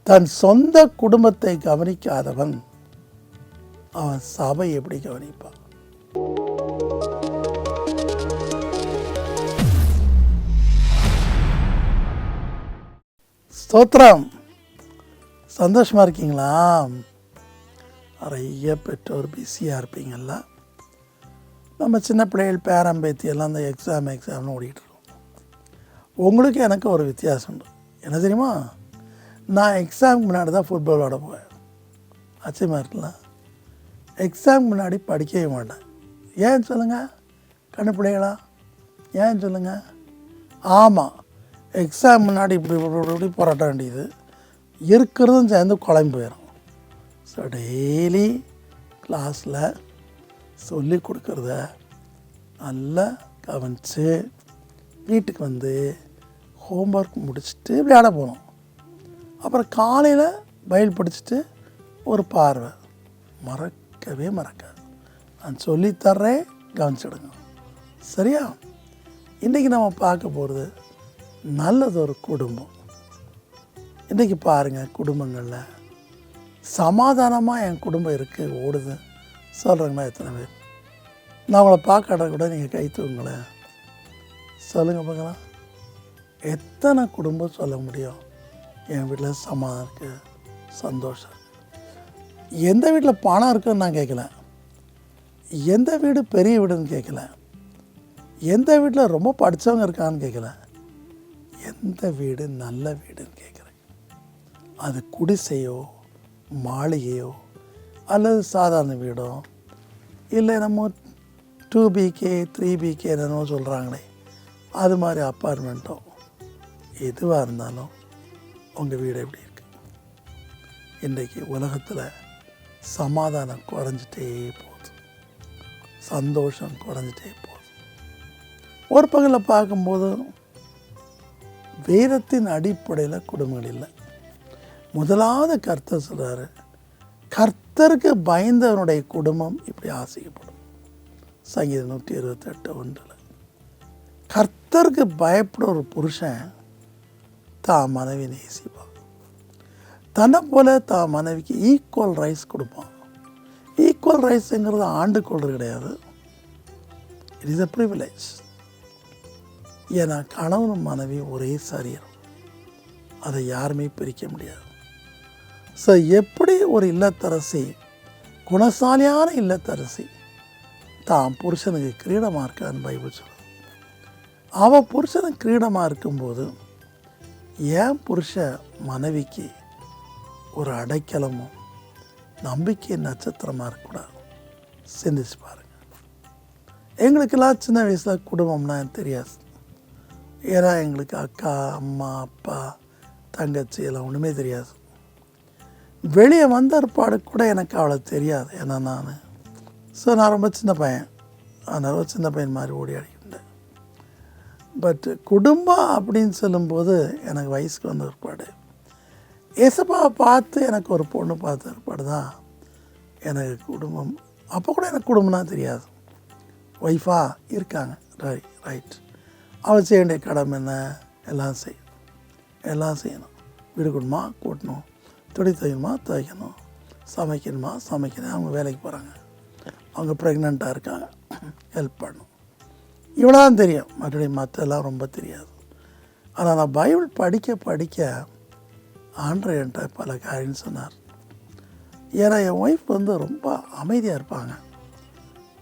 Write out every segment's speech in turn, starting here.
தன் சொந்த குடும்பத்தை கவனிக்காதவன் அவன் சபை எப்படி கவனிப்பான்? ஸ்தோத்திரம். சந்தோஷமாக இருக்கீங்களா? நிறைய பெற்றோர் பிஸியாக இருப்பீங்கள்ல. நம்ம சின்ன பிள்ளைகள் பேரம்பேத்தி எல்லாம் இந்த எக்ஸாம்னு ஓடிட்டுருக்கோம். உங்களுக்கு எனக்கு ஒரு வித்தியாசம் உண்டு. என்ன தெரியுமா? நான் எக்ஸாமுக்கு முன்னாடி தான் ஃபுட்பால் விளாட போவேன். ஆச்சரியமாக இருக்கலாம். எக்ஸாமுக்கு முன்னாடி படிக்கவே மாட்டேன். ஏன் சொல்லுங்கள் கண்ணு பிள்ளைகளா? ஏன் சொல்லுங்கள்? ஆமாம், எக்ஸாம் முன்னாடி இப்படி போராட்ட வேண்டியது இருக்கிறதும் சேர்ந்து குழம்பு போயிடும். ஸோ டெய்லி கிளாஸில் சொல்லி கொடுக்குறத நல்லா கவனித்து வீட்டுக்கு வந்து ஹோம்ஒர்க் முடிச்சுட்டு விளையாட போகணும். அப்புறம் காலையில் பைபிள் படிச்சுட்டு ஒரு பார்வை. மறக்கவே மறக்காது. நான் சொல்லித்தர்றேன், கவனிச்சிடுங்க. சரியா? இன்றைக்கி நம்ம பார்க்க போகிறது நல்லது ஒரு குடும்பம். இன்றைக்கி பாருங்கள், குடும்பங்களில் சமாதானமாக என் குடும்பம் இருக்குது ஓடுது சொல்கிறீங்களா? எத்தனை பேர்? நான் உங்களை பார்க்காட்ட கூட நீங்கள் கை தூங்களேன். சொல்லுங்கள் பார்க்கலாம். எத்தனை குடும்பம் சொல்ல முடியும் என் வீட்டில் சமாதானம் இருக்குது, சந்தோஷம்? எந்த வீட்டில் பணம் இருக்குன்னு நான் கேட்கல, எந்த வீடு பெரிய வீடுன்னு கேட்கல, எந்த வீட்டில் ரொம்ப படித்தவங்க இருக்கான்னு கேட்கல, எந்த வீடு நல்ல வீடுன்னு கேட்குறேன். அது குடிசையோ மாளிகையோ அல்லது சாதாரண வீடோ இல்லை நம்ம 2BK 3BK என்னென்னோ சொல்கிறாங்களே அது மாதிரி அப்பார்ட்மெண்ட்டோ எதுவாக இருந்தாலும் உங்கள் வீடு எப்படி இருக்குது? இன்றைக்கி உலகத்தில் சமாதானம் குறைஞ்சிட்டே போகுது, சந்தோஷம் குறைஞ்சிட்டே போகுது. ஒரு பகலில் பார்க்கும்போது வேதத்தின் அடிப்படையில் குடும்பங்கள் இல்லை. முதலாவது கர்த்தர் சொல்கிறாரு, கர்த்தருக்கு பயந்தவனுடைய குடும்பம் இப்படி ஆசைப்படும். சங்கீதம் 128:1. கர்த்தருக்கு பயப்பட ஒரு புருஷன் தான் மனைவி நேசிப்பான். தன்னை போல தான் மனைவிக்கு ஈக்குவல் ரைட்ஸ் கொடுப்பான். ஈக்குவல் ரைட்ஸுங்கிறது ஆண்டுக்கொள்றது கிடையாது, இட் இஸ் அ ப்ரிவிலேஜ். ஏன்னா கணவனும் மனைவி ஒரே சரீரம், அதை யாருமே பிரிக்க முடியாது. ஸோ எப்படி ஒரு இல்லத்தரசி, குணசாலியான இல்லத்தரசி தான் புருஷனுக்கு கிரீடமாக இருக்கான்னு பைபிள் சொல்லுது. அவள் புருஷனுக்கு கிரீடமாக இருக்கும்போது ஏன் புருஷ மனைவிக்கு ஒரு அடைக்கலமும் நம்பிக்கை நட்சத்திரமாக இருக்கக்கூடாது? சிந்திச்சு பாருங்கள். எங்களுக்கெல்லாம் சின்ன வயசில் குடும்பம்னா எனக்கு தெரியாது. ஏன்னா எங்களுக்கு அக்கா, அம்மா, அப்பா, தங்கச்சி எல்லாம் ஒன்றுமே தெரியாது. வெளியே வந்த ஏற்பாடு கூட எனக்கு அவ்வளோ தெரியாது. ஏன்னா நான் ரொம்ப சின்ன பையன், அதனால் சின்ன பையன் மாதிரி ஓடி அடிக்கிட்டேன். பட் குடும்பம் அப்படின்னு சொல்லும்போது எனக்கு வயசுக்கு வந்த ஏற்பாடு, ஏசப்பாவை பார்த்து எனக்கு ஒரு பொண்ணு பார்த்த ஏற்பாடு தான் எனக்கு குடும்பம். அப்போ கூட எனக்கு குடும்பம்னா தெரியாது. ஒய்ஃபாக இருக்காங்க, ரைட், அவள் செய்ய வேண்டிய கடமை என்ன? எல்லாம் செய்யணும். வீடு கூடணுமா கூட்டணும், துணி துவைக்கணுமா துவைக்கணும், சமைக்கணும். அவங்க வேலைக்கு போகிறாங்க, அவங்க ப்ரெக்னெண்ட்டாக இருக்காங்க, ஹெல்ப் பண்ணணும். இவ்வளோ தான் தெரியும், மறுபடியும் மற்றெல்லாம் ரொம்ப தெரியாது. ஆனால் நான் பைபிள் படிக்க ஆண்டவர் என்கிட்ட பல காரியம் சொன்னார். ஏன்னா என் ஒய்ஃப் ரொம்ப அமைதியாக இருப்பாங்க,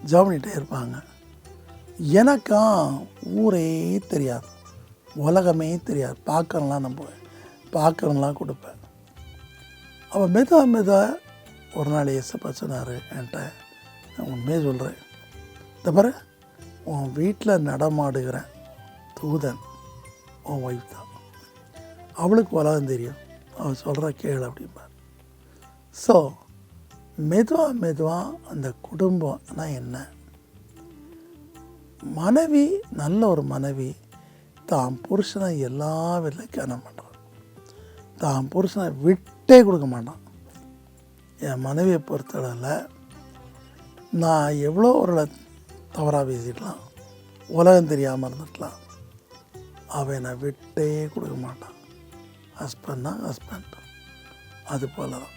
ஜெபம்னிட்டே இருப்பாங்க. எனக்கும் ஊரே தெரியாது, உலகமே தெரியாது. பார்க்கறலாம் கொடுப்பேன். அவள் மெதுவாக ஒரு நாள் ஏசப்பா சொன்னார் என்கிட்ட, நான் உண்மையே சொல்கிறேன், இந்த பாரு, உன் வீட்டில் நடமாடுகிற தூதன் உன் ஒய்ஃப் தான். அவளுக்கு உலகம் தெரியும், அவள் சொல்கிற கேளு அப்படிம்பார். ஸோ மெதுவாக அந்த குடும்பம்னா என்ன? மனைவி, நல்ல ஒரு மனைவி தான் புருஷனை எல்லா வீட்டிலும் கனம் பண்ணுறான். தான் புருஷனை விட்டே கொடுக்க மாட்டான். என் மனைவியை பொறுத்தளவில் நான் எவ்வளோ ஒரு தவறாக பேசிடலாம், உலகம் தெரியாமல் இருந்துக்கலாம், அவன் நான் விட்டே கொடுக்க மாட்டான். ஹஸ்பண்ட்னா ஹஸ்பண்ட், அது போல தான்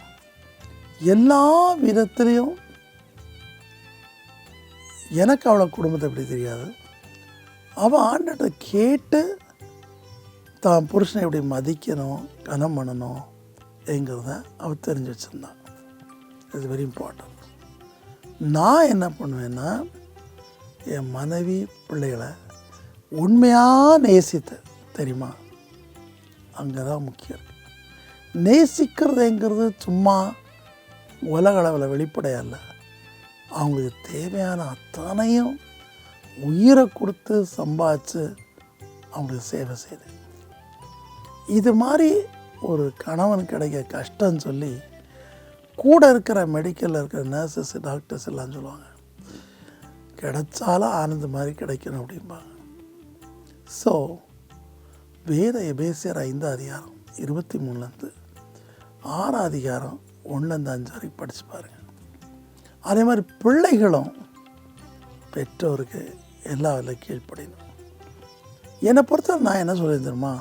எல்லா விதத்துலேயும் எனக்கு அவளை குடும்பத்தை எப்படி தெரியாது. அவள் ஆண்டட்ட கேட்டு தான் புருஷனை எப்படி மதிக்கணும், கனம் பண்ணணும் என்கிறத அவள் தெரிஞ்சு வச்சுருந்தான். It's very important. நான் என்ன பண்ணுவேன்னா, என் மனைவி பிள்ளைகளை உண்மையாக நேசித்த தெரியுமா, அங்கே தான் முக்கியம். நேசிக்கிறதுங்கிறது சும்மா உலக அளவில் வெளிப்படையல்ல. அவங்களுக்கு தேவையான அத்தனையும் உயிரை கொடுத்து சம்பாதிச்சு அவங்களுக்கு சேவை செய்யுது. இது மாதிரி ஒரு கணவன் கிடைக்க கஷ்டம்னு சொல்லி கூட இருக்கிற மெடிக்கலில் இருக்கிற நர்சஸ், டாக்டர்ஸ் எல்லாம் சொல்லுவாங்க, கிடைச்சாலும் ஆனந்த மாதிரி கிடைக்கணும் அப்படிம்பாங்க. ஸோ வேத எபேசியர் 5 அதிகாரம் 23 6 அதிகாரம் 1-5 வரைக்கும் படித்து பாருங்கள். அதே மாதிரி பிள்ளைகளும் பெற்றோருக்கு எல்லா வேலையும் கீழ்ப்படியணும். என்னை பொறுத்தவரை நான் என்ன சொல்லுவேன் தெரியுமா,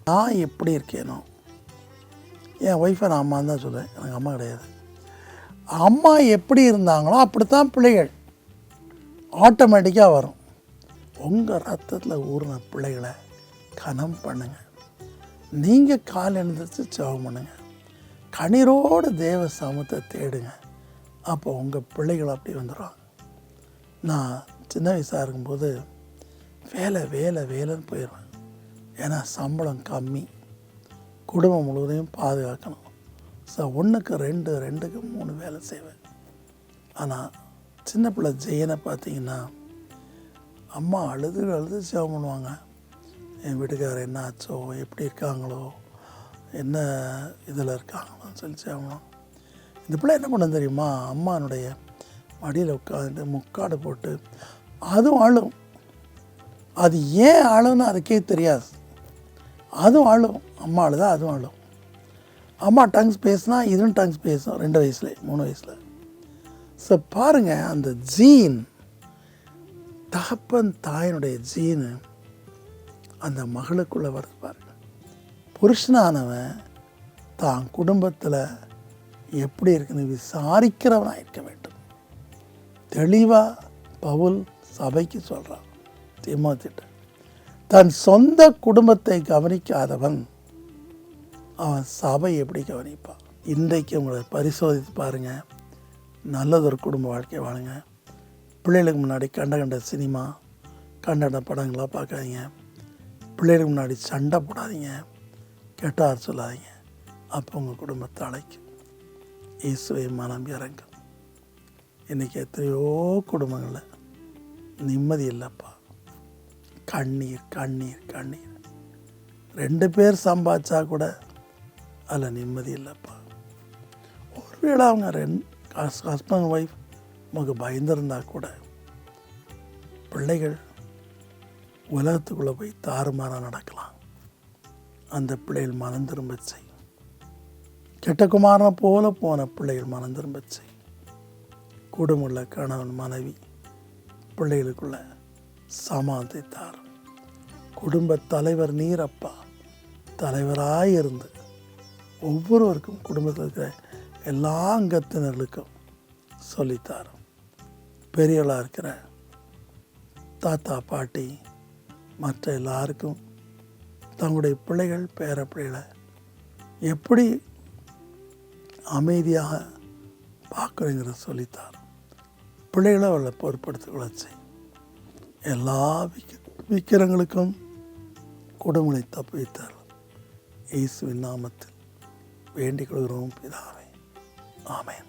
நான் எப்படி இருக்கேனோ, என் ஒய்ஃபை நான் அம்மான்னு தான் சொல்லுவேன், எனக்கு அம்மா கிடையாது. அம்மா எப்படி இருந்தாங்களோ அப்படித்தான் பிள்ளைகள் ஆட்டோமேட்டிக்காக வரும். உங்கள் ரத்தத்தில் ஊறின பிள்ளைகளை கனம் பண்ணுங்கள். நீங்கள் கால் எழுந்திரிச்சு ஜெபம் பண்ணுங்கள். கண்ணீரோடு தேவ சமூகத்தை தேடுங்க. அப்போ உங்கள் பிள்ளைகள் அப்படி வந்துடுவாங்க. நான் சின்ன வயசாக இருக்கும்போது வேலைன்னு போயிடுவேன். ஏன்னா சம்பளம் கம்மி, குடும்பம் முழுவதையும் பாதுகாக்கணும். ஸோ 1க்கு 2, 2க்கு 3 வேலை செய்வேன். ஆனால் சின்ன பிள்ளை ஜெயனை பார்த்தீங்கன்னா, அம்மா அழுது ஜெபம் பண்ணுவாங்க. என் வீட்டுக்காரர் என்ன ஆச்சோ, எப்படி இருக்காங்களோ, என்ன இதில் இருக்காங்களோன்னு சொல்லி ஜெபம். இந்த பிள்ளை என்ன பண்ண தெரியுமா, அம்மானுடைய மடியில் உட்காந்து முக்காடு போட்டு அதுவும் அழும். அது ஏன் அழுன்னு அதுக்கே தெரியாது. அதுவும் அழும். அம்மா அழுதா அதுவும் அழும். அம்மா டங்ஸ் பேசினா இதுவும் டங்ஸ் பேசும் 2 வயசுல 3 வயசில். ஸோ பாருங்கள், அந்த ஜீன், தகப்பன் தாயினுடைய ஜீனு அந்த மகளுக்குள்ளே வருது பாருங்க. புருஷனானவன் தான் குடும்பத்தில் எப்படி இருக்குன்னு விசாரிக்கிறவனாக இருக்க வேண்டும். தெளிவாக பவுல் சபைக்கு சொல்கிறான், தீமோத்தேயுட்ட, தன் சொந்த குடும்பத்தை கவனிக்காதவன் அவன் சபை எப்படி கவனிப்பான்? இன்றைக்கு உங்களை பரிசோதித்து பாருங்கள். நல்லதொரு குடும்ப வாழ்க்கை வாழுங்க. பிள்ளைகளுக்கு முன்னாடி கண்ட சினிமா, கண்ட படங்களாக பார்க்காதீங்க. பிள்ளைகளுக்கு முன்னாடி சண்டை போடாதீங்க, கெட்டார் சொல்லாதீங்க. அப்போ உங்கள் குடும்பத்தை அழைக்கும். இயேசுவை மனம் இறங்கும். இன்றைக்கி எத்தனையோ குடும்பங்களில் நிம்மதி இல்லைப்பா. கண்ணீர் கண்ணீர் கண்ணீர். 2 பேர் சம்பாதிச்சா கூட அதில் நிம்மதி இல்லைப்பா. ஒருவேளை அவங்க ஹஸ்பண்ட் ஒய்ஃப் நமக்கு பயந்துருந்தா கூட பிள்ளைகள் உலகத்துக்குள்ளே போய் தாறுமாறாக நடக்கலாம். அந்த பிள்ளைகள் மனம் திரும்ப செய். கெட்ட குமாரனை போல போன பிள்ளைகள் மனம் திரும்ப செய். குடும்பமுள்ள கணவன் மனைவி பிள்ளைகளுக்குள்ள சமாதானத்தை தாரும். குடும்ப தலைவர் நீரப்பா. தலைவராயிருந்து ஒவ்வொருவருக்கும் குடும்பத்தில் இருக்கிற எல்லா அங்கத்தினர்களுக்கும் சொல்லித்தாரும். பெரியவளாக இருக்கிற தாத்தா பாட்டி மற்ற எல்லாருக்கும் தங்களுடைய பிள்ளைகள் பேர பிள்ளைகளை எப்படி அமைதியாக பார்க்குறேங்கிறத சொல்லித்தார். பிள்ளைகளை அவளை பொறுப்படுத்திக்கொள்ள செய். எல்லா விக்கிரங்களுக்கும் குடும்பங்களை தப்புவித்தார். இயேசுவின் நாமத்தில் வேண்டிக் கொள்கிறோம் பிதாவே. ஆமென்.